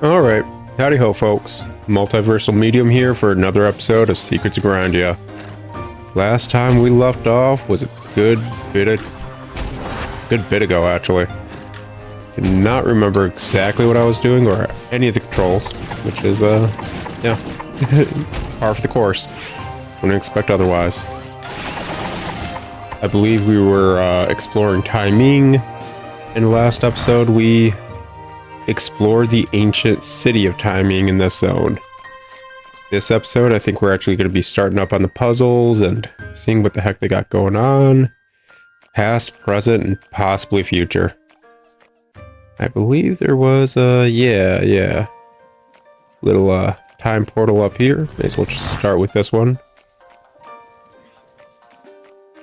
Alright, howdy ho folks. Multiversal Medium here for another episode of Secrets of Grindea. Last time we left off was a good bit ago actually. Did not remember exactly what I was doing or any of the controls, which is yeah, par for the course. Wouldn't expect otherwise. I believe we were exploring Tai Ming. In the last episode we explored the ancient city of Tai Ming in this zone. This episode, I think we're actually going to be starting up on the puzzles and seeing what the heck they got going on. Past, present, and possibly future. I believe there was a, yeah. Little time portal up here. May as well just start with this one.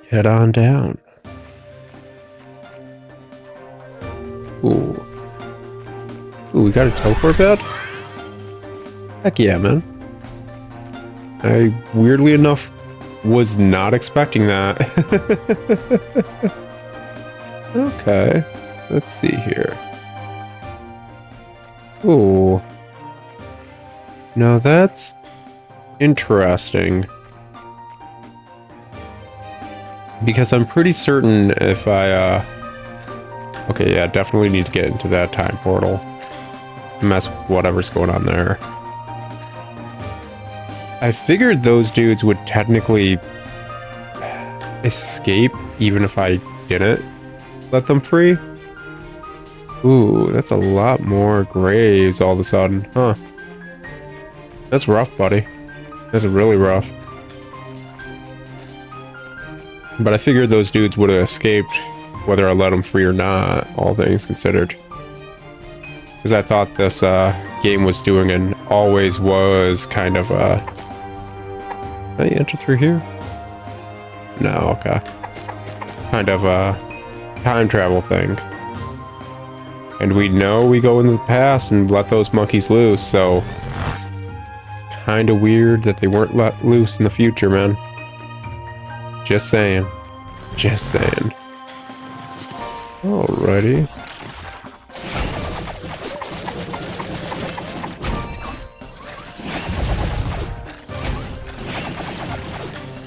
Head on down. Ooh. Ooh, we got a teleport pad? Heck yeah, man. I, weirdly enough, was not expecting that. Okay. Let's see here. Ooh. Now that's interesting. Because I'm pretty certain if I, okay, yeah, definitely need to get into that time portal. Mess with whatever's going on there. I figured those dudes would technically escape even if I didn't let them free. Ooh, that's a lot more graves all of a sudden, huh? That's rough, buddy. That's really rough. But I figured those dudes would have escaped whether I let them free or not, all things considered. Because I thought this game was doing and always was kind of a... Can I enter through here? No, okay. Kind of a time travel thing. And we know we go into the past and let those monkeys loose, so... Kind of weird that they weren't let loose in the future, man. Just saying. Just saying. Alrighty.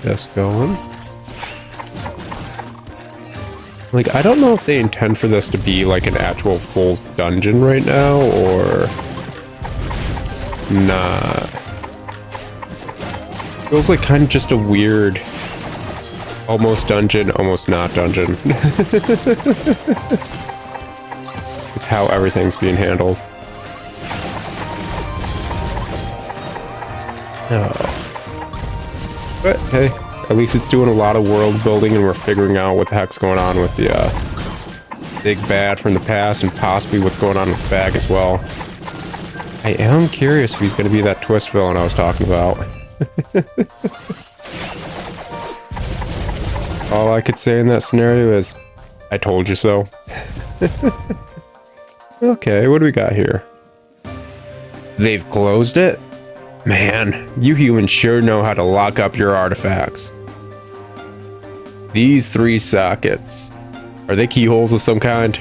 Just going. Like, I don't know if they intend for this to be like an actual full dungeon right now, or not. Feels like kind of just a weird, almost dungeon, almost not dungeon. With how everything's being handled. Oh. But hey, at least it's doing a lot of world building and we're figuring out what the heck's going on with the big bad from the past and possibly what's going on with the bag as well. I am curious if he's going to be that twist villain I was talking about. All I could say in that scenario is, I told you so. Okay, what do we got here? They've closed it? Man, you humans sure know how to lock up your artifacts. These 3 sockets. Are they keyholes of some kind?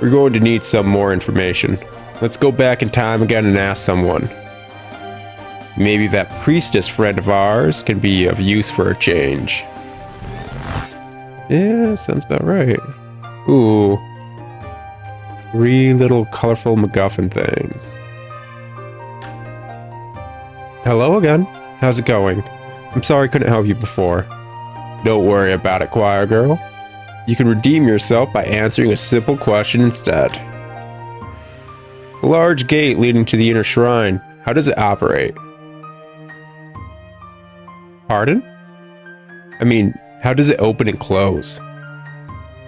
We're going to need some more information. Let's go back in time again and ask someone. Maybe that priestess friend of ours can be of use for a change. Yeah, sounds about right. Ooh. 3 little colorful MacGuffin things. Hello again. How's it going? I'm sorry I couldn't help you before. Don't worry about it, choir girl. You can redeem yourself by answering a simple question instead. A large gate leading to the inner shrine. How does it operate? Pardon? I mean, how does it open and close?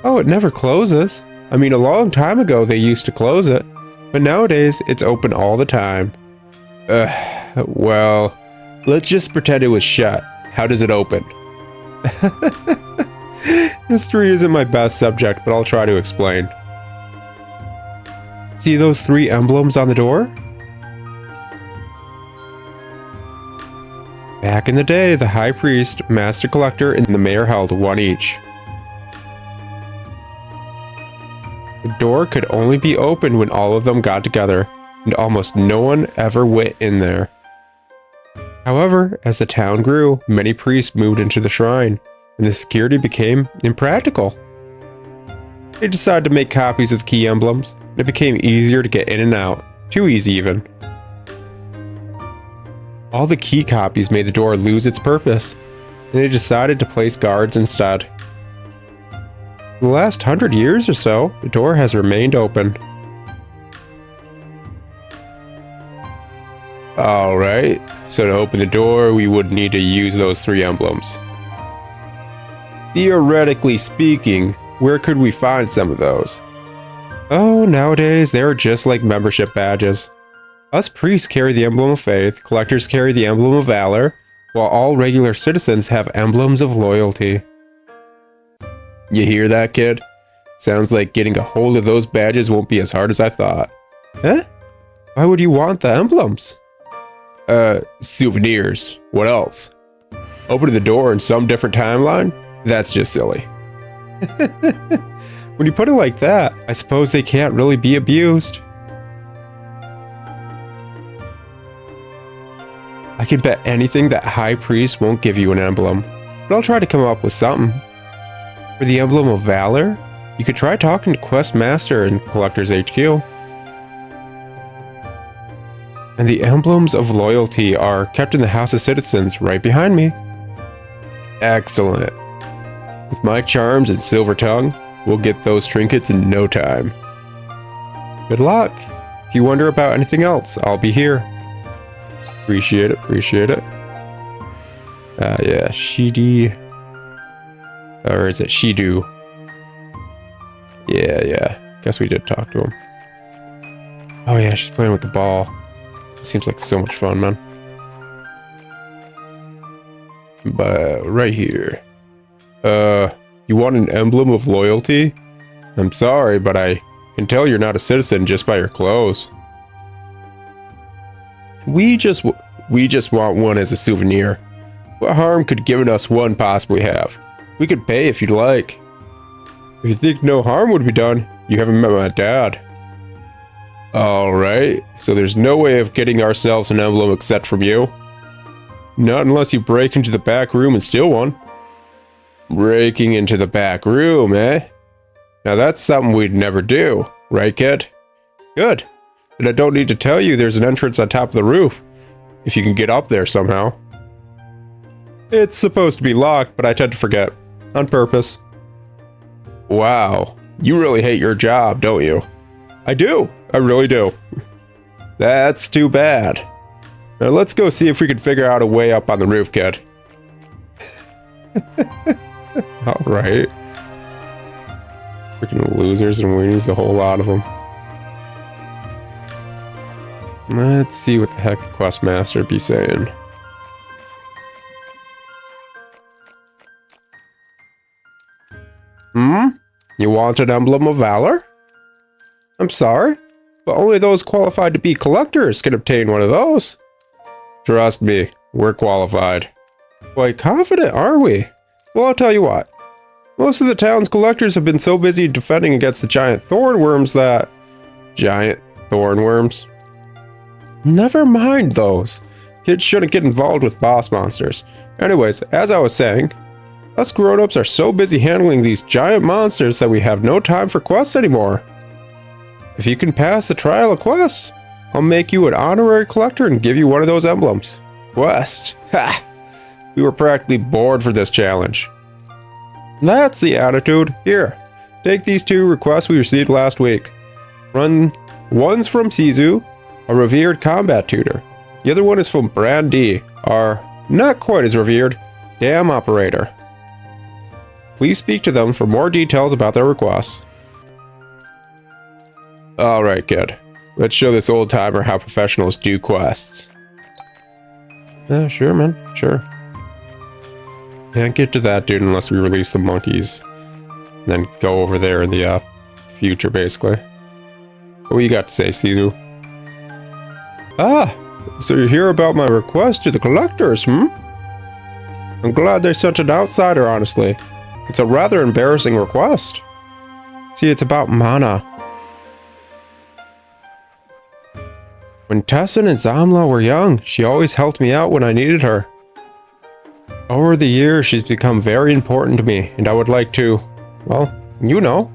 Oh, it never closes. I mean, a long time ago they used to close it, but nowadays it's open all the time. Well, let's just pretend it was shut. How does it open? History isn't my best subject, but I'll try to explain. See those 3 emblems on the door? Back in the day, the High Priest, Master Collector, and the Mayor held one each. The door could only be opened when all of them got together, and almost no one ever went in there. However, as the town grew, many priests moved into the shrine, and the security became impractical. They decided to make copies of the key emblems, and it became easier to get in and out. Too easy even. All the key copies made the door lose its purpose, and they decided to place guards instead. For the last 100 years or so, the door has remained open. Alright, so to open the door, we would need to use those 3 emblems. Theoretically speaking, where could we find some of those? Oh, nowadays, they're just like membership badges. Us priests carry the emblem of faith, collectors carry the emblem of valor, while all regular citizens have emblems of loyalty. You hear that, kid? Sounds like getting a hold of those badges won't be as hard as I thought. Huh? Why would you want the emblems? Souvenirs. What else? Opening the door in some different timeline? That's just silly. When you put it like that, I suppose they can't really be abused. I could bet anything that High Priest won't give you an emblem, but I'll try to come up with something. For the emblem of valor, you could try talking to Quest Master in Collector's HQ. And the emblems of loyalty are kept in the House of Citizens right behind me. Excellent. With my charms and silver tongue, we'll get those trinkets in no time. Good luck. If you wonder about anything else, I'll be here. Appreciate it, appreciate it. Yeah, Shidi. Or is it Shidu? Yeah. Guess we did talk to him. Oh yeah, she's playing with the ball. Seems like so much fun, man. But right here. You want an emblem of loyalty? I'm sorry, but I can tell you're not a citizen just by your clothes. We just want one as a souvenir. What harm could giving us one possibly have? We could pay if you'd like. If you think no harm would be done, you haven't met my dad. Alright, so there's no way of getting ourselves an emblem except from you. Not unless you break into the back room and steal one. Breaking into the back room, eh? Now that's something we'd never do, right, kid? Good. Then I don't need to tell you there's an entrance on top of the roof, if you can get up there somehow. It's supposed to be locked, but I tend to forget. On purpose. Wow, you really hate your job, don't you? I do. I really do. That's too bad. Now let's go see if we can figure out a way up on the roof, kid. Alright. Freaking losers and weenies, the whole lot of them. Let's see what the heck the quest master be saying. You want an emblem of valor? I'm sorry, but only those qualified to be collectors can obtain one of those. Trust me, we're qualified. Quite confident, are we? Well, I'll tell you what. Most of the town's collectors have been so busy defending against the giant thornworms that... Giant thornworms? Never mind those. Kids shouldn't get involved with boss monsters. Anyways, as I was saying, us grown-ups are so busy handling these giant monsters that we have no time for quests anymore. If you can pass the trial of quests, I'll make you an honorary collector and give you one of those emblems. Quest. Ha! We were practically bored for this challenge. That's the attitude. Here, take these 2 requests we received last week. One's from Sizu, a revered combat tutor. The other one is from Brandy, our not quite as revered dam operator. Please speak to them for more details about their requests. Alright, kid. Let's show this old timer how professionals do quests. Sure, man. Sure. Can't get to that dude unless we release the monkeys. And then go over there in the future, basically. What you got to say, Sizu? Ah! So you hear about my request to the collectors, I'm glad they're such an outsider, honestly. It's a rather embarrassing request. See, it's about mana. When Tessin and Zamla were young, she always helped me out when I needed her. Over the years, she's become very important to me, and I would like to, well, you know.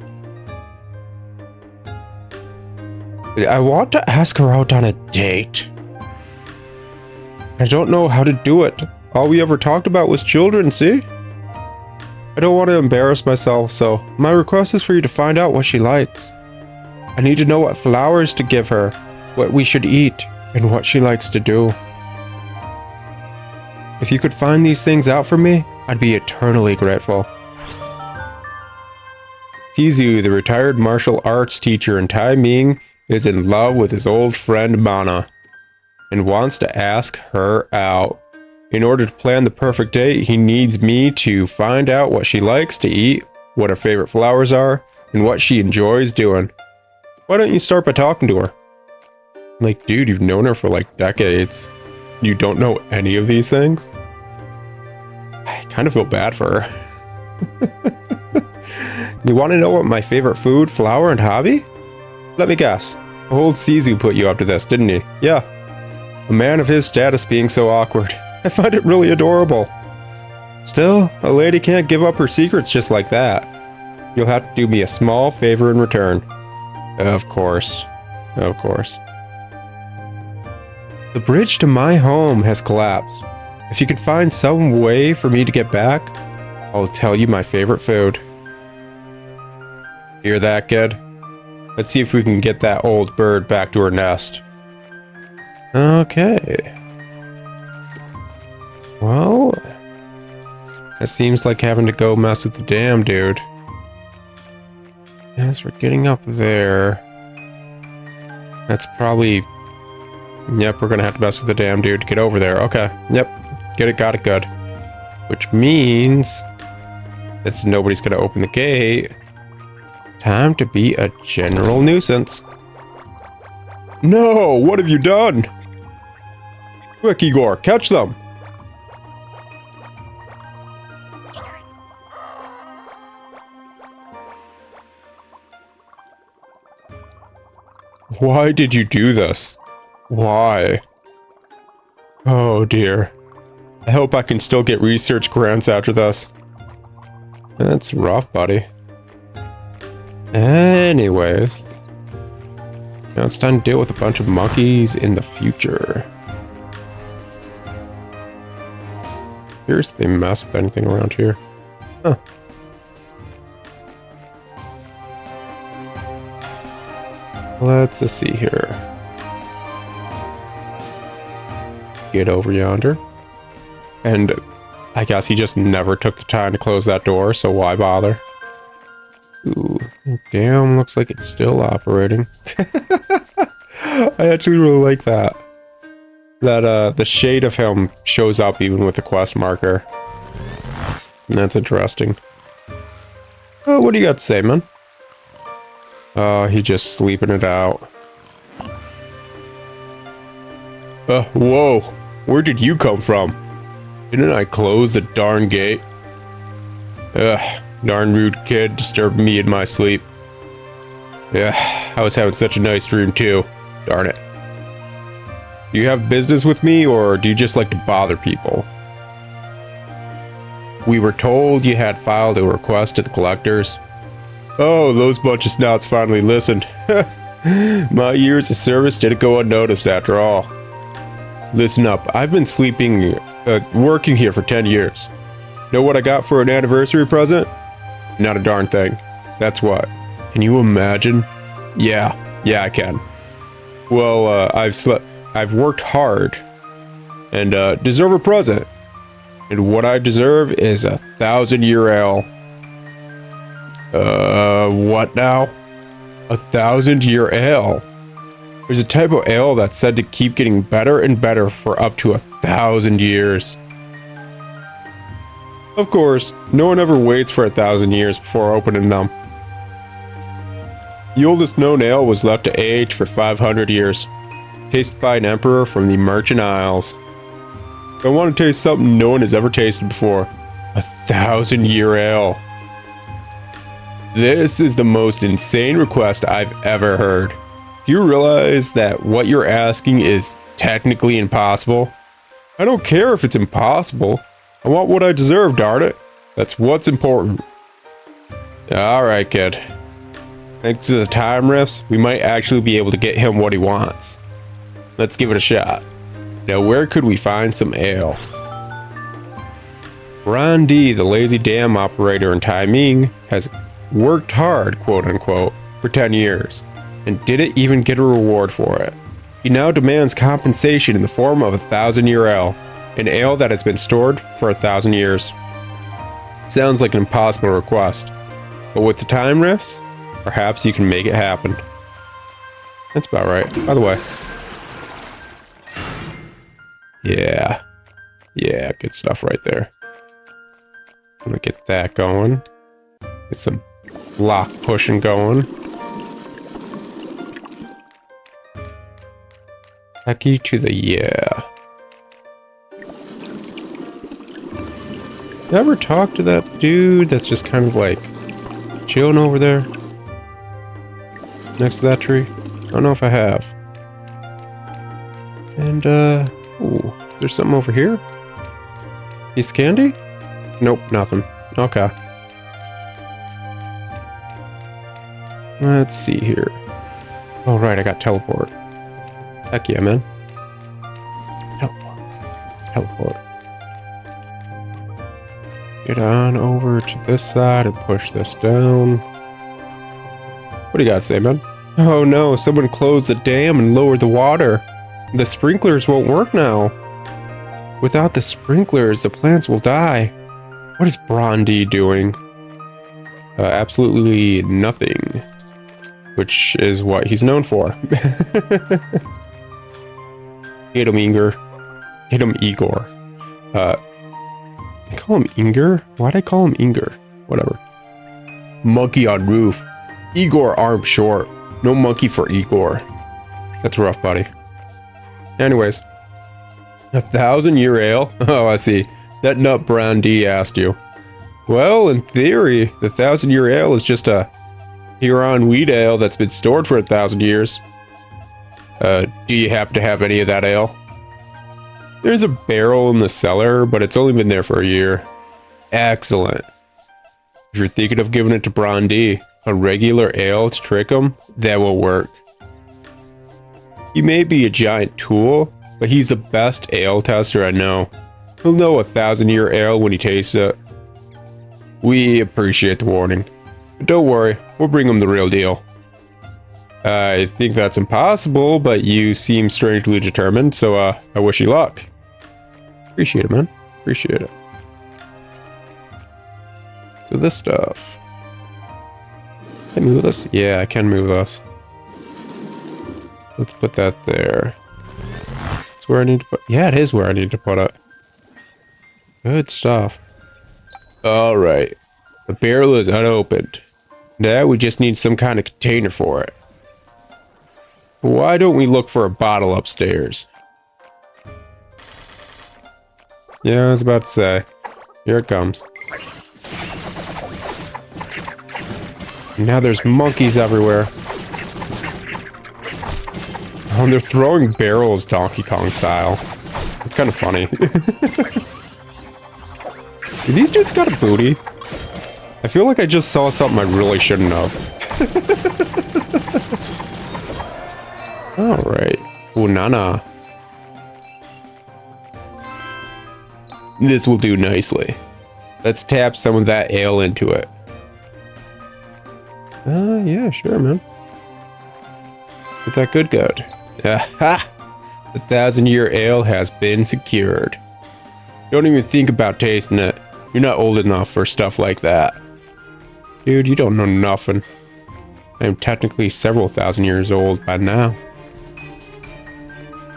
I want to ask her out on a date. I don't know how to do it. All we ever talked about was children, see? I don't want to embarrass myself, so my request is for you to find out what she likes. I need to know what flowers to give her, what we should eat, and what she likes to do. If you could find these things out for me, I'd be eternally grateful. Tizu, the retired martial arts teacher in Tai Ming, is in love with his old friend Mana and wants to ask her out. In order to plan the perfect date, he needs me to find out what she likes to eat, what her favorite flowers are, and what she enjoys doing. Why don't you start by talking to her? Like, dude, you've known her for like decades. You don't know any of these things? I kind of feel bad for her. You want to know what my favorite food, flower, and hobby? Let me guess. Old Sizu put you up to this, didn't he? Yeah. A man of his status being so awkward. I find it really adorable. Still, a lady can't give up her secrets just like that. You'll have to do me a small favor in return. Of course. Of course. The bridge to my home has collapsed. If you could find some way for me to get back, I'll tell you my favorite food. Hear that, kid? Let's see if we can get that old bird back to her nest. Okay. Well, it seems like having to go mess with the dam, dude. As we're getting up there, that's probably... Yep, we're gonna have to mess with the dam, dude, to get over there. Okay, yep, got it good. Which means that nobody's gonna open the gate. Time to be a general nuisance. No, what have you done? Quick, Igor, catch them! Why did you do this? Why? Oh dear. I hope I can still get research grants after this. That's rough, buddy. Anyways. Now it's time to deal with a bunch of monkeys in the future. Here's they mess with anything around here. Huh. Let's see here. Get over yonder. And I guess he just never took the time to close that door, so why bother? Ooh, damn, looks like it's still operating. I actually really like that. That, the shade of him shows up even with the quest marker. And that's interesting. Oh, what do you got to say, man? Oh, he just sleeping it out. Whoa. Where did you come from? Didn't I close the darn gate? Ugh, darn rude kid disturbed me in my sleep. Yeah, I was having such a nice dream too. Darn it. Do you have business with me, or do you just like to bother people? We were told you had filed a request to the collectors. Oh, those bunch of snouts finally listened. My years of service didn't go unnoticed after all. Listen up, I've been working here for 10 years. Know what I got for an anniversary present? Not a darn thing. That's what. Can you imagine? Yeah, I can. Well, I've worked hard and deserve a present. And what I deserve is 1,000-year ale. What now? 1,000-year ale. There's a type of ale that's said to keep getting better and better for up to 1,000 years. Of course, no one ever waits for 1,000 years before opening them. The oldest known ale was left to age for 500 years, tasted by an emperor from the Merchant Isles. I want to taste something no one has ever tasted before. 1,000-year ale. This is the most insane request I've ever heard. Do you realize that what you're asking is technically impossible? I don't care if it's impossible. I want what I deserve, darn it. That's what's important. Alright, kid. Thanks to the time rifts, we might actually be able to get him what he wants. Let's give it a shot. Now, where could we find some ale? Grindea, the lazy dam operator in Taiming, has worked hard, quote unquote, for 10 years, and didn't even get a reward for it. He now demands compensation in the form of 1,000-year ale, an ale that has been stored for 1,000 years. Sounds like an impossible request, but with the time rifts, perhaps you can make it happen. That's about right. By the way. Yeah. Yeah, good stuff right there. I'm gonna get that going. Get some block pushing going. Lucky to the yeah. Did I ever talk to that dude that's just kind of like chilling over there? Next to that tree? I don't know if I have. And, ooh, is there something over here? Piece of candy? Nope, nothing. Okay. Let's see here. Oh, right, I got teleport. Heck yeah, man. Teleport. Teleport. Get on over to this side and push this down. What do you got to say, man? Oh no, someone closed the dam and lowered the water. The sprinklers won't work now. Without the sprinklers, the plants will die. What is Grindea doing? Absolutely nothing. Which is what he's known for. Get him, Igor. Get him, Igor. I call him Inger? Why'd I call him Inger? Whatever. Monkey on roof. Igor arm short. No monkey for Igor. That's rough, buddy. Anyways. 1,000-year ale? Oh, I see. That nut Grindea asked you. Well, in theory, the 1,000-year ale is just a Huron wheat ale that's been stored for 1,000 years. Do you happen to have any of that ale? There's a barrel in the cellar, but it's only been there for a year. Excellent. If you're thinking of giving it to Grindea, a regular ale to trick him, that will work. He may be a giant tool, but he's the best ale tester I know. He'll know 1,000-year ale when he tastes it. We appreciate the warning. But don't worry, we'll bring him the real deal. I think that's impossible, but you seem strangely determined, so I wish you luck. Appreciate it, man. Appreciate it. So this stuff. Can I move this? Yeah, I can move this. Let's put that there. That's where I need to put... Yeah, it is where I need to put it. Good stuff. Alright. The barrel is unopened. Now we just need some kind of container for it. Why don't we look for a bottle upstairs? Yeah, I was about to say. Here it comes. Now there's monkeys everywhere. Oh, and they're throwing barrels Donkey Kong style. It's kind of funny. These dudes got a booty. I feel like I just saw something I really shouldn't have. Alright. Oh, Nana. This will do nicely. Let's tap some of that ale into it. Yeah, sure, man. Get that good. Aha! The 1,000-year ale has been secured. Don't even think about tasting it. You're not old enough for stuff like that. Dude, you don't know nothing. I am technically several thousand years old by now.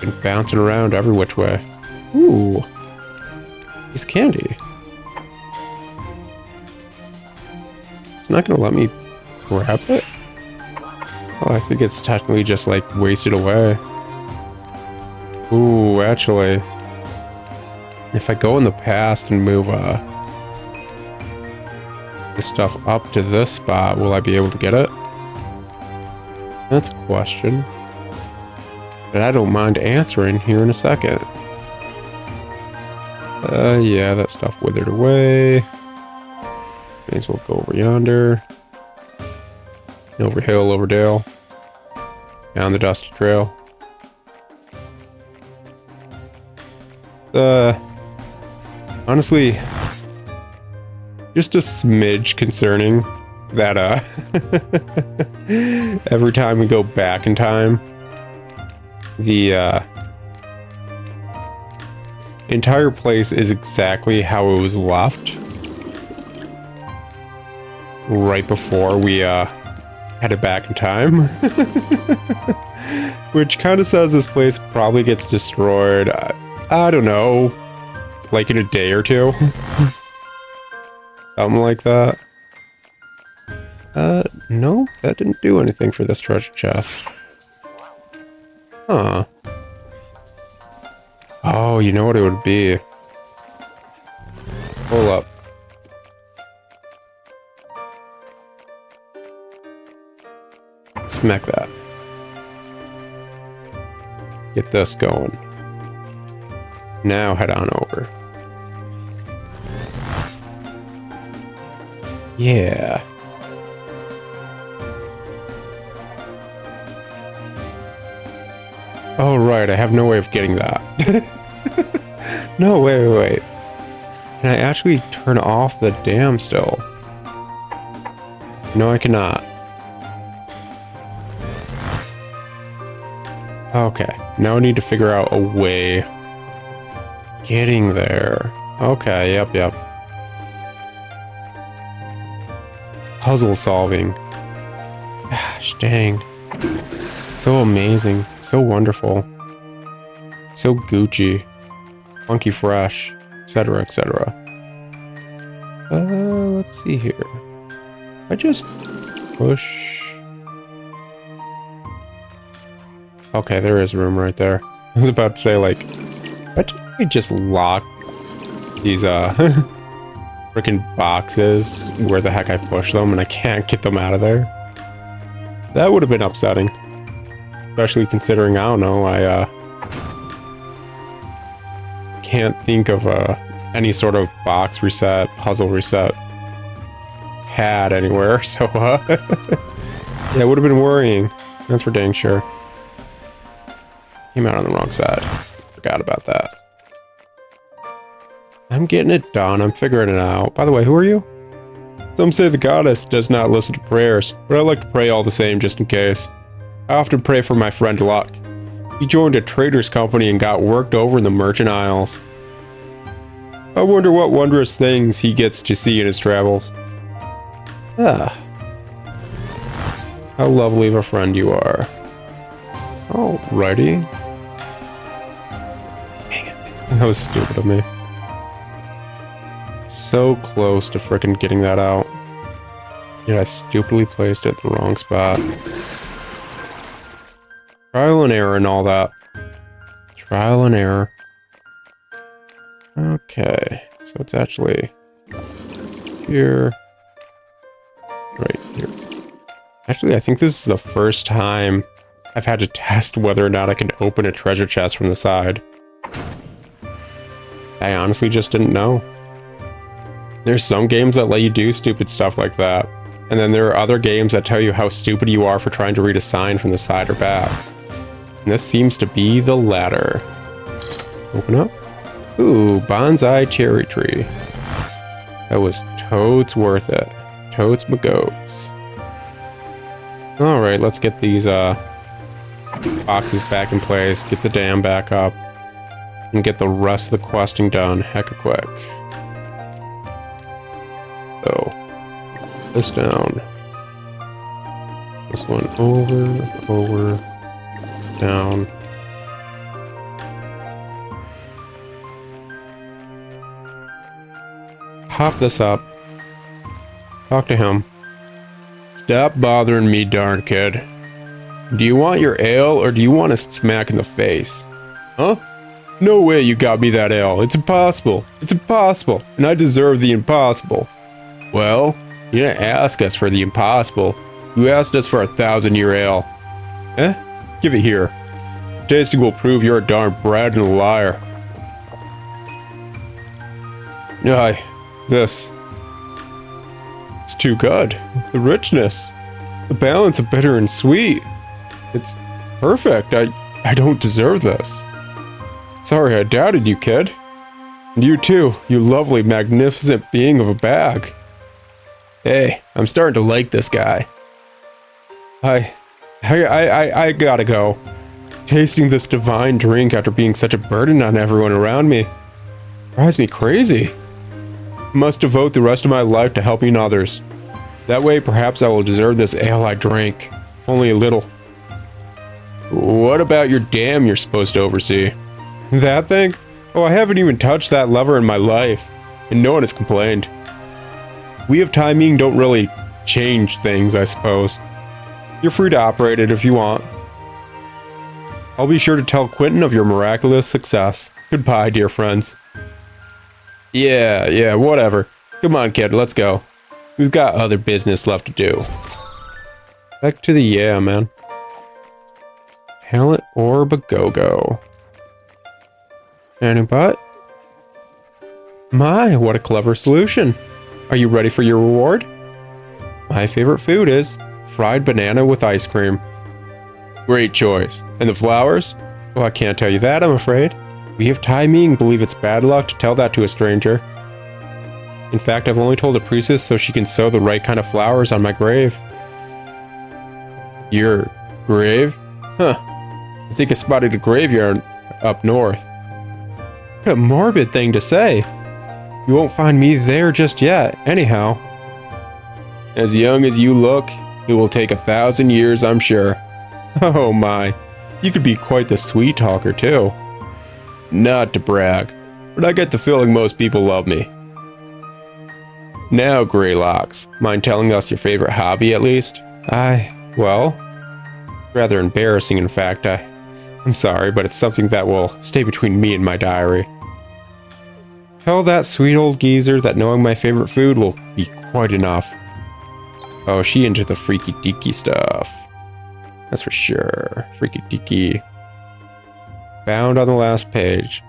Been bouncing around every which way. Ooh. Piece of candy. It's not gonna let me grab it? Oh, I think it's technically just like wasted away. Ooh, actually. If I go in the past and move this stuff up to this spot, will I be able to get it? That's a question. But I don't mind answering here in a second. Yeah, that stuff withered away. May as well go over yonder. Over hill, over dale. Down the dusty trail. Honestly, just a smidge concerning that, every time we go back in time, the, entire place is exactly how it was left right before we, headed back in time. Which kind of says this place probably gets destroyed, I don't know, like in a day or two. Something like that. No, that didn't do anything for this treasure chest. Huh. Oh, you know what it would be? Hold up. Smack that. Get this going. Now head on over. Yeah. Oh, right, I have no way of getting that. No, wait. Can I actually turn off the dam still? No, I cannot. Okay, now I need to figure out a way getting there. Okay, yep. Puzzle solving. Gosh, dang. So amazing, so wonderful, so Gucci, funky fresh, etc., etc. Let's see here. I just push. Okay, there is room right there. I was about to say, like, I just lock these freaking boxes where the heck I push them and I can't get them out of there. That would have been upsetting. Especially considering, I don't know, I can't think of any sort of box reset, puzzle reset pad anywhere, so yeah, it would have been worrying. That's for dang sure. Came out on the wrong side. Forgot about that. I'm getting it done. I'm figuring it out. By the way, who are you? Some say the goddess does not listen to prayers, but I like to pray all the same just in case. I often pray for my friend Luck. He joined a trader's company and got worked over in the Merchant Isles. I wonder what wondrous things he gets to see in his travels. Ah. How lovely of a friend you are. Alrighty. Dang it. That was stupid of me. So close to frickin' getting that out. Yet I stupidly placed it at the wrong spot. Trial and error and all that. Trial and error. Okay, so it's actually here. Right here. Actually, I think this is the first time I've had to test whether or not I can open a treasure chest from the side. I honestly just didn't know. There's some games that let you do stupid stuff like that. And then there are other games that tell you how stupid you are for trying to read a sign from the side or back. And this seems to be the latter. Open up. Ooh, bonsai cherry tree. That was totes worth it. Totes my goats. Alright, let's get these boxes back in place, get the dam back up, and get the rest of the questing done hecka quick. So, this down. This one over, down. Pop this up. Talk to him. Stop bothering me, darn kid. Do you want your ale, or do you want a smack in the face? Huh? No way you got me that ale. It's impossible. It's impossible. And I deserve the impossible. Well, you didn't ask us for the impossible. You asked us for a 1,000-year ale. Eh? Give it here. tasting will prove you're a darn brat and a liar. Aye, this. It's too good. The richness. The balance of bitter and sweet. It's perfect. I don't deserve this. Sorry I doubted you, kid. And you too, you lovely, magnificent being of a bag. Hey, I'm starting to like this guy. I gotta go. Tasting this divine drink after being such a burden on everyone around me drives me crazy. I must devote the rest of my life to helping others. That way, perhaps I will deserve this ale I drank, if only a little. What about your dam you're supposed to oversee? That thing? Oh, I haven't even touched that lever in my life, and no one has complained. We of timing don't really change things, I suppose. You're free to operate it if you want. I'll be sure to tell Quentin of your miraculous success. Goodbye, dear friends. Yeah, whatever. Come on, kid, let's go. We've got other business left to do. Back to the yeah, man. Talent orb a go-go. Any butt? My, what a clever solution. Are you ready for your reward? My favorite food is fried banana with ice cream. Great choice. And the flowers? Well, I can't tell you that, I'm afraid. We of Tai Ming believe it's bad luck to tell that to a stranger. In fact, I've only told the priestess so she can sow the right kind of flowers on my grave. Your grave? Huh. I think I spotted a graveyard up north. What a morbid thing to say. You won't find me there just yet, anyhow. As young as you look, it will take 1,000 years, I'm sure. Oh my, you could be quite the sweet talker too. Not to brag, but I get the feeling most people love me. Now, Greylocks, mind telling us your favorite hobby at least? Well, rather embarrassing in fact. I'm sorry, but it's something that will stay between me and my diary. Tell that sweet old geezer that knowing my favorite food will be quite enough. Oh, she into the freaky deaky stuff. That's for sure. Freaky deaky. Found on the last page.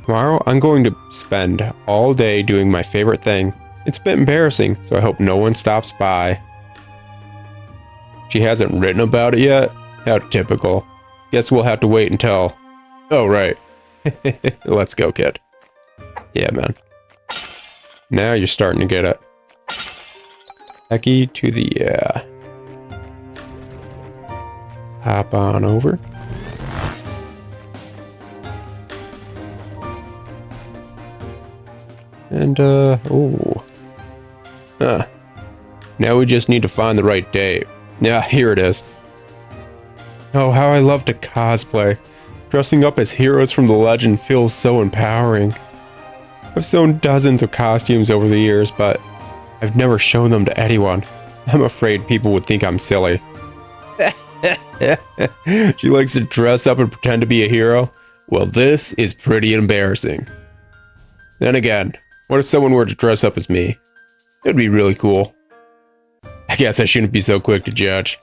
Tomorrow, I'm going to spend all day doing my favorite thing. It's a bit embarrassing, so I hope no one stops by. She hasn't written about it yet? How typical. Guess we'll have to wait until... Oh, right. Let's go, kid. Yeah, man. Now you're starting to get it. Becky to the yeah. Hop on over. And, oh. Huh. Now we just need to find the right day. Yeah, here it is. Oh, how I love to cosplay. Dressing up as heroes from the legend feels so empowering. I've sewn dozens of costumes over the years, but I've never shown them to anyone. I'm afraid people would think I'm silly. She likes to dress up and pretend to be a hero? Well, this is pretty embarrassing. Then again, what if someone were to dress up as me? It'd be really cool. I guess I shouldn't be so quick to judge.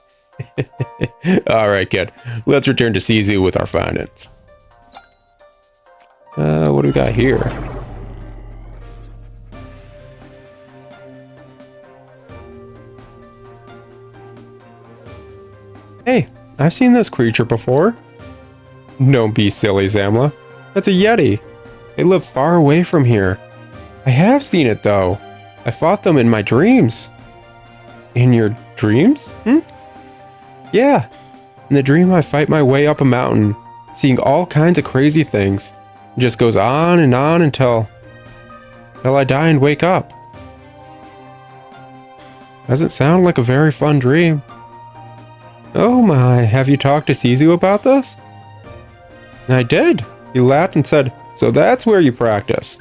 Alright, kid. Let's return to Sizu with our findings. What do we got here? Hey, I've seen this creature before. Don't be silly, Zamla. That's a Yeti. They live far away from here. I have seen it, though. I fought them in my dreams. In your dreams? Yeah. In the dream, I fight my way up a mountain, seeing all kinds of crazy things. It just goes on until I die and wake up. Doesn't sound like a very fun dream. Oh my, have you talked to Sizu about this? I did. He laughed and said, so that's where you practice.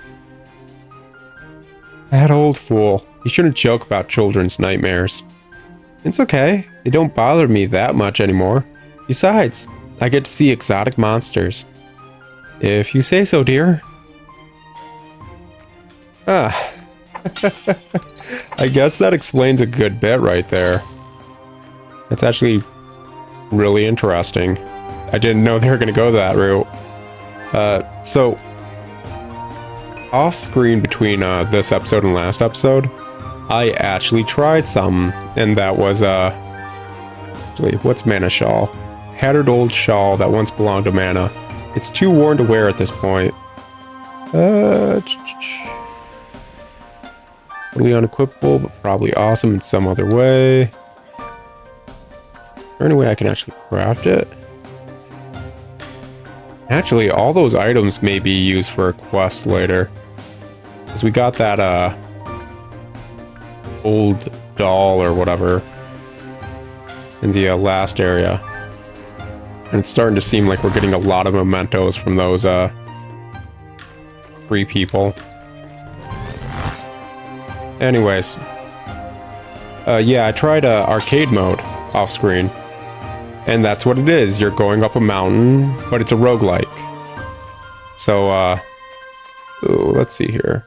That old fool. He shouldn't joke about children's nightmares. It's okay. They don't bother me that much anymore. Besides, I get to see exotic monsters. If you say so, dear. Ah. I guess that explains a good bit right there. That's actually really interesting. I didn't know they were going to go that route. So off screen between this episode and last episode, I actually tried some, and that was actually, what's Mana Shawl? Tattered old shawl that once belonged to Mana. It's too worn to wear at this point. Totally unequipable, but probably awesome in some other way. Is there any way I can actually craft it? Actually, all those items may be used for a quest later. Because we got that, old doll or whatever in the last area. And it's starting to seem like we're getting a lot of mementos from those, 3 people. Anyways. Yeah, I tried, arcade mode off screen. And that's what it is. You're going up a mountain, but it's a roguelike. So, ooh, let's see here.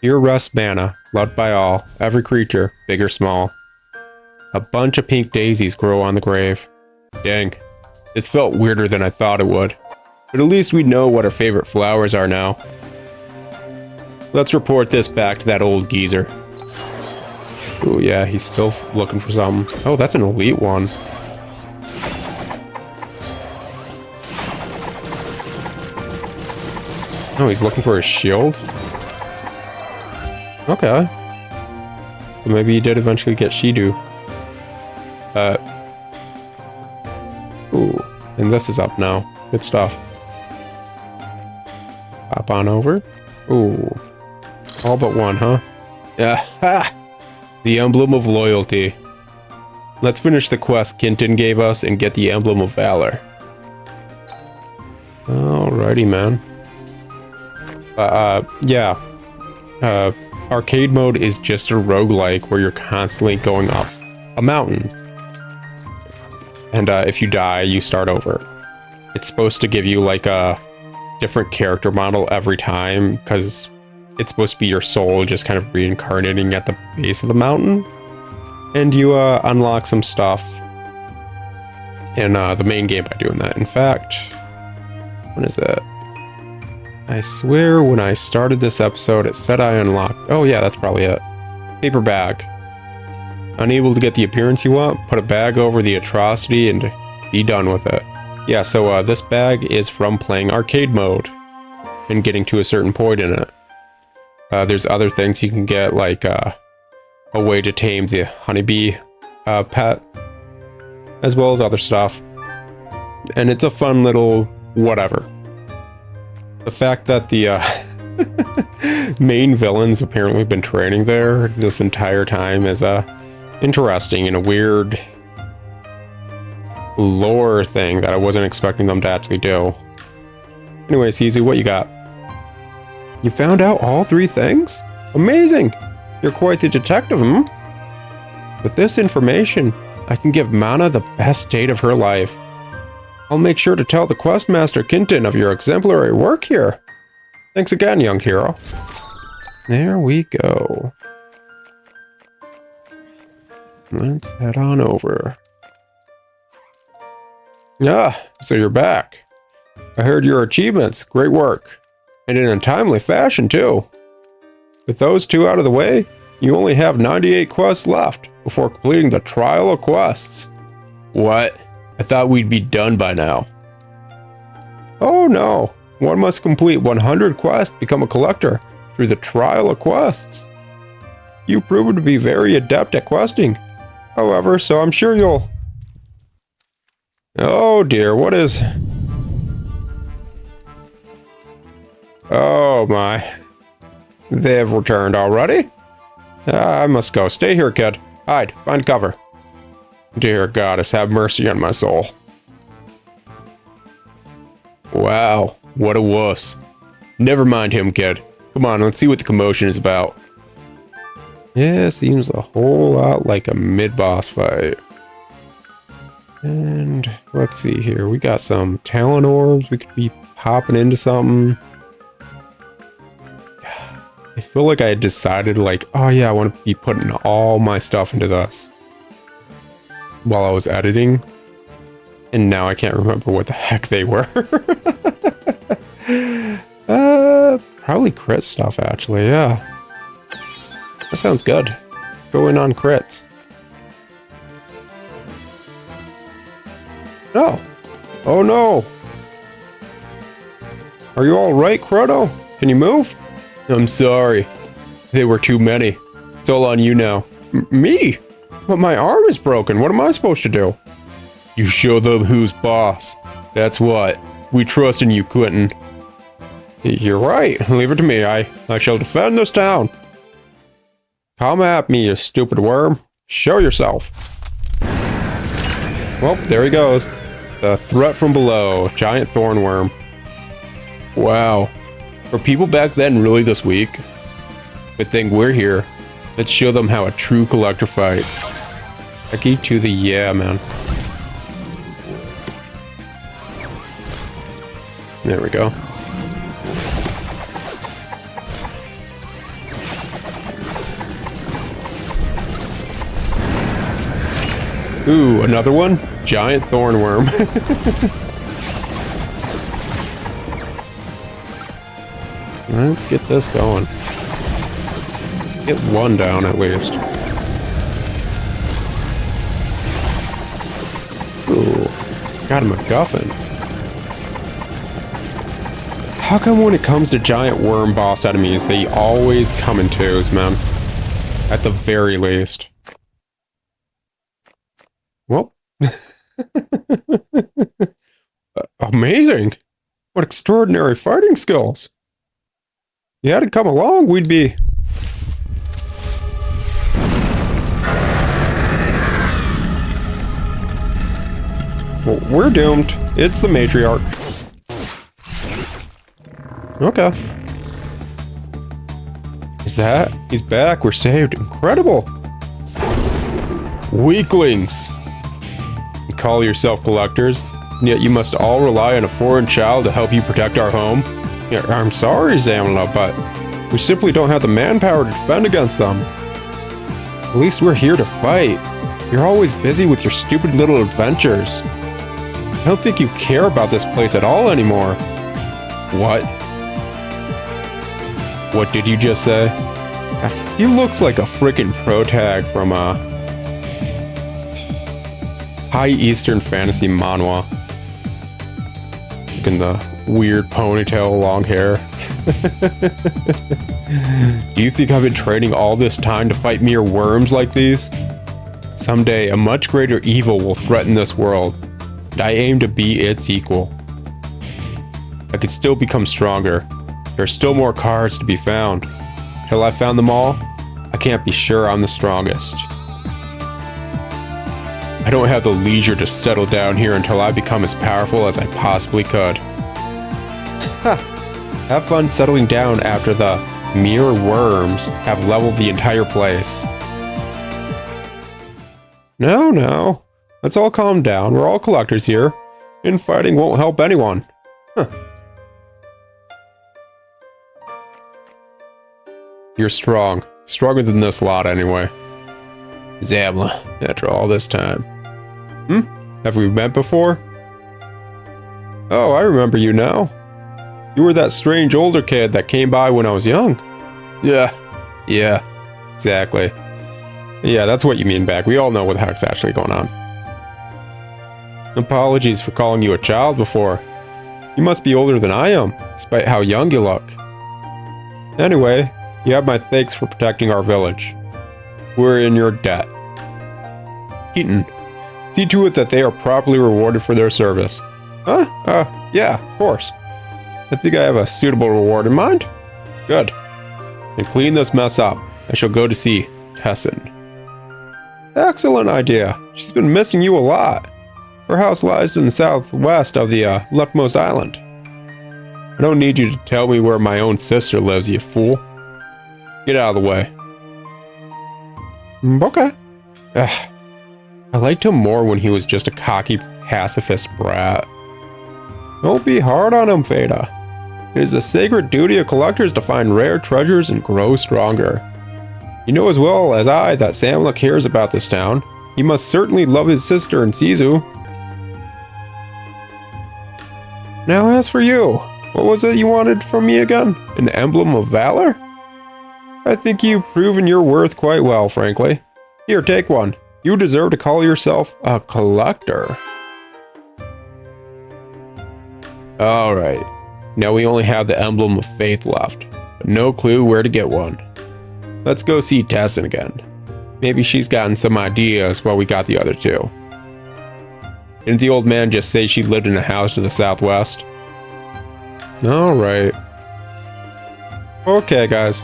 Here rests mana, loved by all, every creature, big or small. A bunch of pink daisies grow on the grave. Dang. This felt weirder than I thought it would. But at least we know what our favorite flowers are now. Let's report this back to that old geezer. Oh yeah, he's still looking for something. Oh, that's an elite one. Oh, he's looking for a shield? Okay. So maybe he did eventually get Shidu. Ooh, and this is up now. Good stuff. Hop on over. Ooh. All but one, huh? Yeah, ha! The Emblem of Loyalty. Let's finish the quest Kinton gave us and get the Emblem of Valor. Alrighty, man. Yeah. Arcade mode is just a roguelike where you're constantly going up a mountain. And if you die, you start over. It's supposed to give you like a different character model every time because it's supposed to be your soul just kind of reincarnating at the base of the mountain. And you unlock some stuff in the main game by doing that. In fact, what is it? I swear when I started this episode, it said I unlocked... Oh yeah, that's probably it. Paper bag. Unable to get the appearance you want? Put a bag over the atrocity and be done with it. Yeah, so this bag is from playing arcade mode and getting to a certain point in it. There's other things you can get, like a way to tame the honeybee pet, as well as other stuff. And it's a fun little whatever. The fact that the main villains apparently have been training there this entire time is interesting and a weird lore thing that I wasn't expecting them to actually do. Anyway, CZ, what you got? You found out all 3 things? Amazing! You're quite the detective, hmm? With this information, I can give Mana the best date of her life. I'll make sure to tell the Questmaster Kinton of your exemplary work here. Thanks again, young hero. There we go. Let's head on over. Ah, so you're back. I heard your achievements. Great work. And in a timely fashion, too. With those 2 out of the way, you only have 98 quests left before completing the Trial of Quests. What? I thought we'd be done by now. Oh no. One must complete 100 quests to become a collector through the Trial of Quests. You've proven to be very adept at questing. However, so I'm sure you'll... Oh dear, what is... Oh my. They've returned already? I must go. Stay here, kid. Hide. Find cover. Dear goddess, have mercy on my soul. Wow, what a wuss. Never mind him, kid. Come on, let's see what the commotion is about. Yeah, seems a whole lot like a mid-boss fight. And let's see here. We got some talent orbs. We could be popping into something. I feel like I had decided, like, oh yeah, I want to be putting all my stuff into this while I was editing. And now I can't remember what the heck they were. Probably crit stuff, actually, yeah. That sounds good. Let's go in on crits. No. Oh no. Are you alright, Croto? Can you move? I'm sorry. They were too many. It's all on you now. Me? But my arm is broken. What am I supposed to do? You show them who's boss. That's what. We trust in you, Quentin. You're right. Leave it to me. I shall defend this town. Come at me, you stupid worm. Show yourself. Well, there he goes. The threat from below. Giant thornworm. Wow. Were people back then really this weak? Good thing we're here. Let's show them how a true collector fights. Becky to the yeah, man. There we go. Ooh, another one? Giant thornworm. Let's get this going. Get one down at least. Ooh, got a MacGuffin. How come when it comes to giant worm boss enemies, they always come in twos, man? At the very least. Well. Amazing. What extraordinary fighting skills. You had to come along, we'd be... Well, we're doomed. It's the matriarch. Okay. Is that? He's back. We're saved. Incredible. Weaklings. You call yourself collectors, and yet you must all rely on a foreign child to help you protect our home? Yeah, I'm sorry, Zamla, but we simply don't have the manpower to defend against them. At least we're here to fight. You're always busy with your stupid little adventures. I don't think you care about this place at all anymore. What? What did you just say? He looks like a frickin' protag from a high Eastern fantasy manhwa. Look in the weird ponytail, long hair. Do you think I've been training all this time to fight mere worms like these? Someday, a much greater evil will threaten this world, and I aim to be its equal. I could still become stronger. There are still more cards to be found. Till I've found them all, I can't be sure I'm the strongest. I don't have the leisure to settle down here until I become as powerful as I possibly could. Ha! Have fun settling down after the mere worms have leveled the entire place. No. Let's all calm down. We're all collectors here. Infighting won't help anyone. Huh. You're strong. Stronger than this lot, anyway. Zamla, after all this time. Have we met before? Oh, I remember you now. You were that strange older kid that came by when I was young. Yeah, exactly. Yeah, that's what you mean back. We all know what the heck's actually going on. Apologies for calling you a child before. You must be older than I am, despite how young you look. Anyway, you have my thanks for protecting our village. We're in your debt. Keaton, see to it that they are properly rewarded for their service. Huh? Yeah, of course. I think I have a suitable reward in mind. Good. And clean this mess up. I shall go to see Tessin. Excellent idea. She's been missing you a lot. Her house lies in the southwest of the leftmost island. I don't need you to tell me where my own sister lives, you fool. Get out of the way. Okay. I liked him more when he was just a cocky pacifist brat. Don't be hard on him, Feda. It is the sacred duty of collectors to find rare treasures and grow stronger. You know as well as I that Samla cares about this town. He must certainly love his sister and Sizu. Now as for you, what was it you wanted from me again? An emblem of valor? I think you've proven your worth quite well, frankly. Here, take one. You deserve to call yourself a collector. Alright, now we only have the emblem of faith left, but no clue where to get one. Let's go see Tessin again. Maybe she's gotten some ideas while we got the other two. Didn't the old man just say she lived in a house to the southwest? Alright. Okay, guys.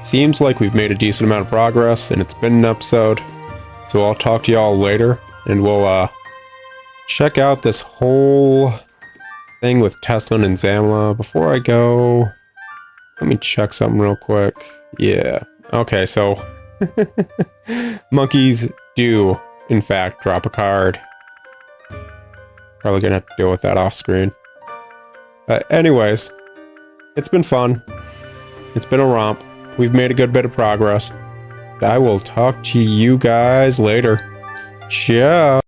Seems like we've made a decent amount of progress, and it's been an episode. So I'll talk to y'all later, and we'll, check out this whole thing with Teslin and Zamla. Before I go, let me check something real quick. Yeah. Okay, so monkeys do, in fact, drop a card. Probably gonna have to deal with that off screen. Anyways, it's been fun. It's been a romp. We've made a good bit of progress. I will talk to you guys later. Ciao.